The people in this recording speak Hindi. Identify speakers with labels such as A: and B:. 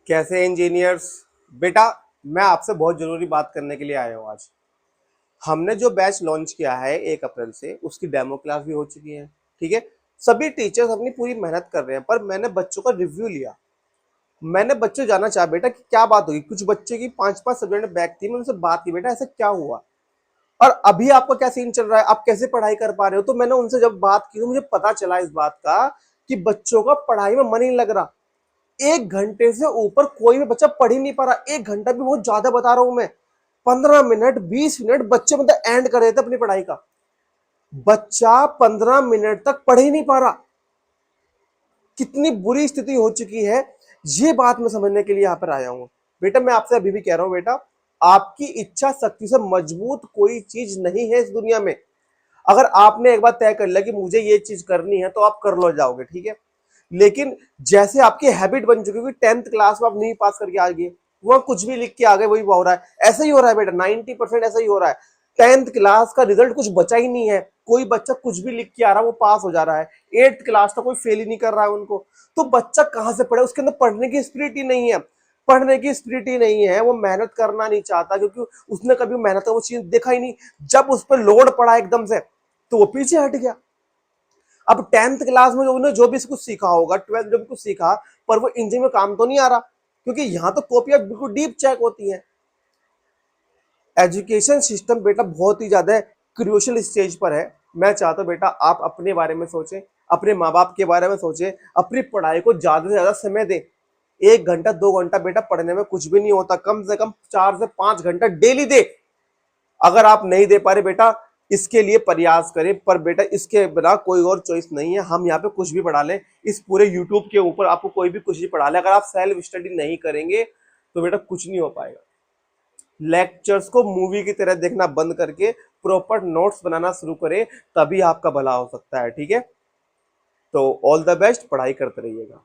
A: कैसे इंजीनियर्स? बेटा, मैं आपसे बहुत जरूरी बात करने के लिए आया हूँ आज। हमने जो बैच लॉन्च किया है 1 अप्रैल से, उसकी डेमो क्लास भी हो चुकी है। ठीक है, सभी टीचर्स अपनी पूरी मेहनत कर रहे हैं, पर मैंने बच्चों का रिव्यू लिया। मैंने बच्चों जाना चाहा बेटा कि क्या बात होगी। कुछ बच्चे की 5-5 सब्जेक्ट में बैक थी, मैंने उनसे बात की, बेटा ऐसा क्या हुआ और अभी आपका क्या सीन चल रहा है, आप कैसे पढ़ाई कर पा रहे हो। तो मैंने उनसे जब बात की तो मुझे पता चला इस बात का कि बच्चों का पढ़ाई में मन ही नहीं लग रहा। 1 घंटे से ऊपर कोई भी बच्चा पढ़ ही नहीं पा रहा। 1 घंटा भी बहुत ज्यादा बता रहा हूं मैं। 15 मिनट 20 मिनट बच्चे मतलब एंड कर देते अपनी पढ़ाई का। बच्चा 15 मिनट तक पढ़ ही नहीं पा रहा। कितनी बुरी स्थिति हो चुकी है, ये बात मैं समझने के लिए यहां पर आया हूं। बेटा मैं आपसे अभी भी कह रहा हूं, बेटा आपकी इच्छा शक्ति से मजबूत कोई चीज नहीं है इस दुनिया में। अगर आपने एक बार तय कर लिया कि मुझे ये चीज करनी है तो आप कर लो जाओगे, ठीक है। लेकिन जैसे आपकी हैबिट बन चुकी है, 10th क्लास में आप नहीं पास करके आ गए, वहां कुछ भी लिख के आ गए, वही हो रहा है। ऐसा ही हो रहा है बेटा, 90% ऐसा ही हो रहा है। 10th क्लास का रिजल्ट कुछ बचा ही नहीं है। कोई बच्चा कुछ भी लिख के आ रहा है वो पास हो जा रहा है। 8th क्लास का कोई फेल ही नहीं कर रहा है उनको। तो बच्चा कहां से पढ़े, उसके अंदर पढ़ने की स्पिरिट ही नहीं है। पढ़ने की स्पिरिट ही नहीं है, वो मेहनत करना नहीं चाहता, क्योंकि उसने कभी मेहनत का वो चीज देखा ही नहीं। जब उस पर लोड पड़ा एकदम से तो वो पीछे हट गया। अब 10th क्लास में उन्होंने जो भी कुछ सीखा होगा, 12th जो भी कुछ सीखा, पर वो इंजन में काम तो नहीं आ रहा, क्योंकि यहां तो कॉपियां बिल्कुल डीप चेक होती हैं। एजुकेशन सिस्टम बेटा बहुत ही ज्यादा क्रूशियल स्टेज पर है। मैं चाहता हूं बेटा आप अपने बारे में सोचें, अपने माँ बाप के बारे में सोचें, अपनी पढ़ाई को ज्यादा से ज्यादा समय दें। 1 घंटा 2 घंटा बेटा पढ़ने में कुछ भी नहीं होता, कम से कम 4 से 5 घंटा डेली दे। अगर आप नहीं दे पा रहे बेटा, इसके लिए प्रयास करें, पर बेटा इसके बिना कोई और चॉइस नहीं है। हम यहाँ पे कुछ भी पढ़ा लें, इस पूरे यूट्यूब के ऊपर आपको कोई भी कुछ भी पढ़ा ले, अगर आप सेल्फ स्टडी नहीं करेंगे तो बेटा कुछ नहीं हो पाएगा। लेक्चर्स को मूवी की तरह देखना बंद करके प्रॉपर नोट्स बनाना शुरू करें, तभी आपका भला हो सकता है, ठीक है। तो ऑल द बेस्ट, पढ़ाई करते रहिएगा।